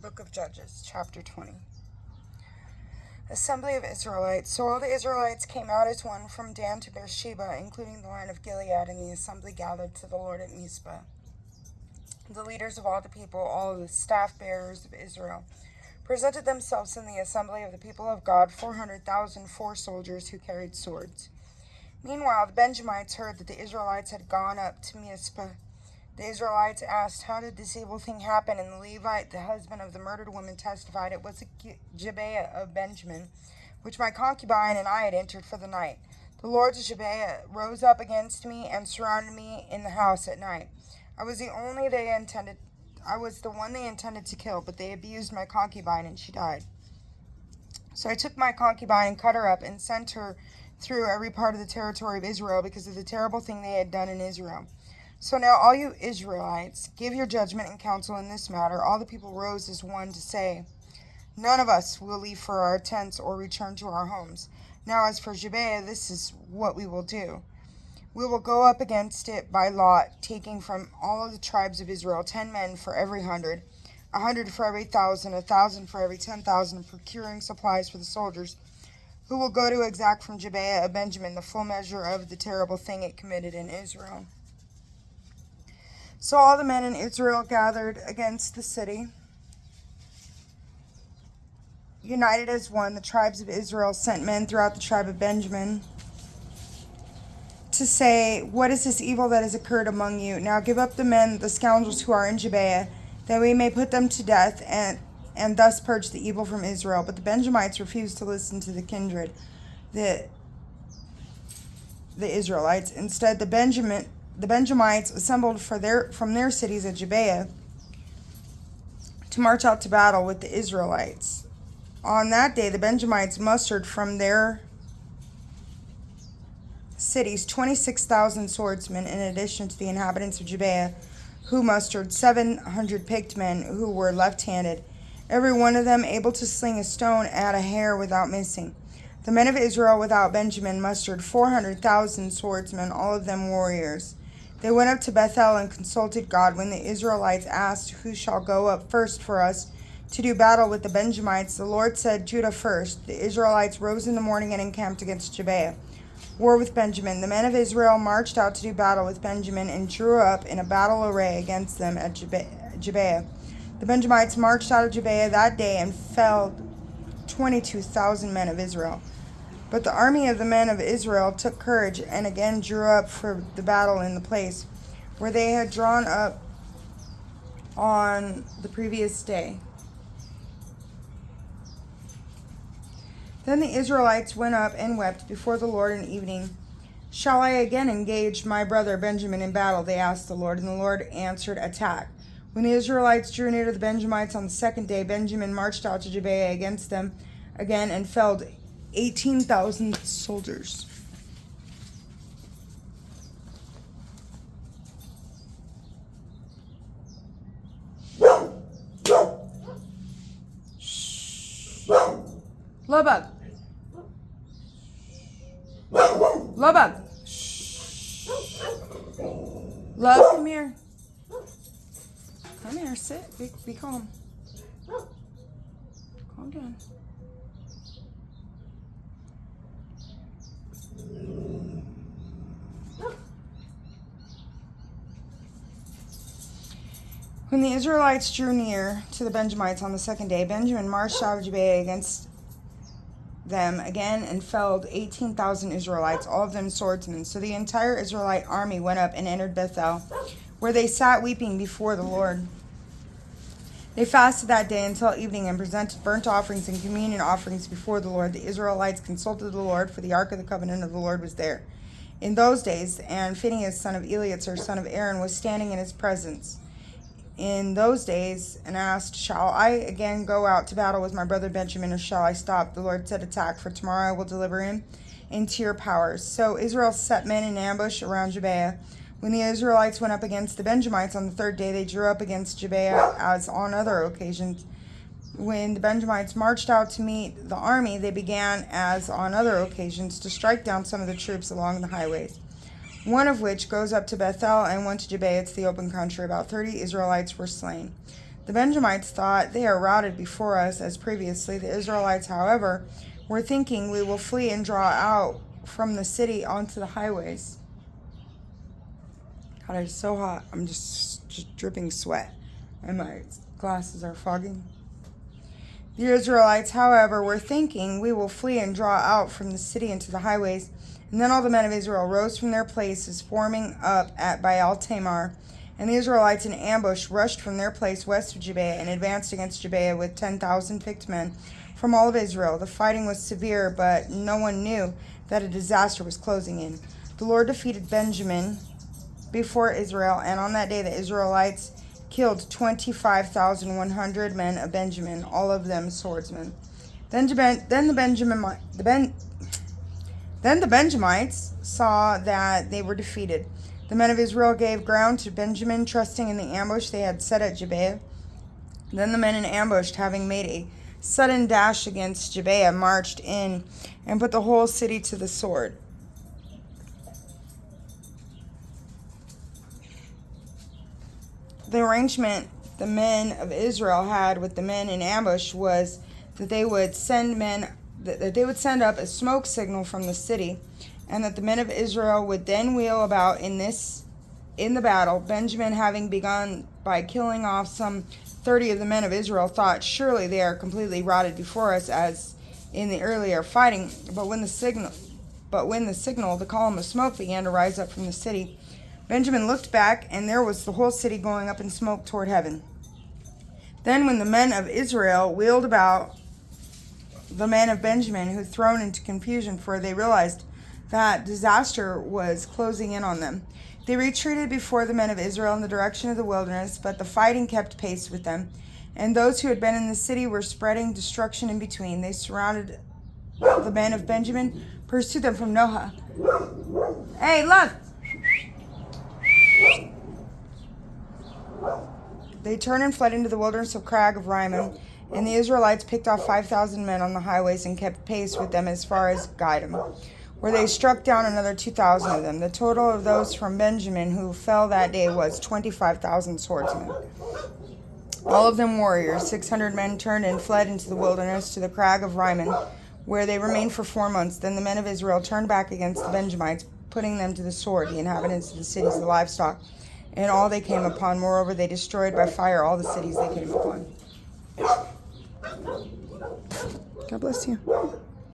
Book of Judges, chapter 20. Assembly of Israelites. So all the Israelites came out as one from Dan to Beersheba, including the line of Gilead, and the assembly gathered to the Lord at Mizpah. The leaders of all the people, all of the staff bearers of Israel, presented themselves in the assembly of the people of God, 400,000 soldiers who carried swords. Meanwhile, the Benjamites heard that the Israelites had gone up to Mizpah. The Israelites asked, "How did this evil thing happen?" And the Levite, the husband of the murdered woman, testified, "It was a Gibeah of Benjamin, which my concubine and I had entered for the night. The Lord's Gibeah rose up against me and surrounded me in the house at night. I was the one they intended to kill, but they abused my concubine and she died. So I took my concubine and cut her up and sent her through every part of the territory of Israel because of the terrible thing they had done in Israel. So now, all you Israelites, give your judgment and counsel in this matter." All the people rose as one to say, "None of us will leave for our tents or return to our homes. Now as for Gibeah, this is what we will do. We will go up against it by lot, taking from all of the tribes of Israel 10 men for every 100, 100 for every 1,000, 1,000 for every 10,000, procuring supplies for the soldiers, who will go to exact from Gibeah of Benjamin the full measure of the terrible thing it committed in Israel." So all the men in Israel gathered against the city, united as one. The tribes of Israel sent men throughout the tribe of Benjamin to say, "What is this evil that has occurred among you? Now give up the men, the scoundrels who are in Gibeah, that we may put them to death and thus purge the evil from Israel." But the Benjamites refused to listen to the kindred, the Israelites. Instead, the Benjamites assembled from their cities at Gibeah to march out to battle with the Israelites. On that day, the Benjamites mustered from their cities 26,000 swordsmen, in addition to the inhabitants of Gibeah, who mustered 700 picked men who were left-handed, every one of them able to sling a stone at a hair without missing. The men of Israel without Benjamin mustered 400,000 swordsmen, all of them warriors. They went up to Bethel and consulted God. When the Israelites asked, "Who shall go up first for us to do battle with the Benjamites?" the Lord said, "Judah first." The Israelites rose in the morning and encamped against Gibeah. War with Benjamin. The men of Israel marched out to do battle with Benjamin and drew up in a battle array against them at Gibeah. The Benjamites marched out of Gibeah that day and felled 22,000 men of Israel. But the army of the men of Israel took courage and again drew up for the battle in the place where they had drawn up on the previous day. Then the Israelites went up and wept before the Lord in the evening. "Shall I again engage my brother Benjamin in battle?" they asked the Lord, and the Lord answered, "Attack." When the Israelites drew near to the Benjamites on the second day, Benjamin marched out to Gibeah against them again and felled 18,000 soldiers. Lubug. Lubug. Love, come here. Come here, sit. Be calm. Calm down. When the Israelites drew near to the Benjamites on the second day, Benjamin marched out of Gibeah against them again and felled 18,000 Israelites, all of them swordsmen. So the entire Israelite army went up and entered Bethel, where they sat weeping before the Lord. They fasted that day until evening and presented burnt offerings and communion offerings before the Lord. The Israelites consulted the Lord, for the ark of the covenant of the Lord was there in those days, and Phinehas, son of Eleazar, son of Aaron, was standing in his presence in those days, and asked, "Shall I again go out to battle with my brother Benjamin, or shall I stop?" The Lord said, "Attack, for tomorrow I will deliver him into your powers." So Israel set men in ambush around Gibeah. When the Israelites went up against the Benjamites on the third day, they drew up against Gibeah as on other occasions. When the Benjamites marched out to meet the army, they began, as on other occasions, to strike down some of the troops along the highways. one of which goes up to Bethel and one to Gibeah, to the open country. About 30 Israelites were slain. The Benjamites thought, they are routed before us as previously. The Israelites, however, were thinking, we will flee and draw out from the city onto the highways. God, it's so hot. I'm just dripping sweat, and my glasses are fogging. The Israelites, however, were thinking, we will flee and draw out from the city into the highways. And then all the men of Israel rose from their places, forming up at Baal Tamar. And the Israelites in ambush rushed from their place west of Gibeah and advanced against Gibeah with 10,000 picked men from all of Israel. The fighting was severe, but no one knew that a disaster was closing in. The Lord defeated Benjamin before Israel, and on that day the Israelites killed 25,100 men of Benjamin, all of them swordsmen. Then the Benjamites saw that they were defeated. The men of Israel gave ground to Benjamin, trusting in the ambush they had set at Gibeah. Then the men in ambush, having made a sudden dash against Gibeah, marched in and put the whole city to the sword. The arrangement the men of Israel had with the men in ambush was that they would send up a smoke signal from the city, and that the men of Israel would then wheel about in the battle. Benjamin, having begun by killing off some 30 of the men of Israel, thought, surely they are completely routed before us as in the earlier fighting. But when the signal, the column of smoke began to rise up from the city, Benjamin looked back, and there was the whole city going up in smoke toward heaven. Then when the men of Israel wheeled about the men of Benjamin, who thrown into confusion, for they realized that disaster was closing in on them, they retreated before the men of Israel in the direction of the wilderness, but the fighting kept pace with them, and those who had been in the city were spreading destruction in between. They surrounded the men of Benjamin, pursued them from Noah. Hey, look! They turned and fled into the wilderness of Crag of Rimmon, and the Israelites picked off 5,000 men on the highways and kept pace with them as far as Gidom, where they struck down another 2,000 of them. The total of those from Benjamin who fell that day was 25,000 swordsmen, all of them warriors. 600 men turned and fled into the wilderness to the Crag of Rimmon, where they remained for 4 months. Then the men of Israel turned back against the Benjamites, putting them to the sword, the inhabitants of the cities, the livestock, and all they came upon. Moreover, they destroyed by fire all the cities they came upon. God bless you.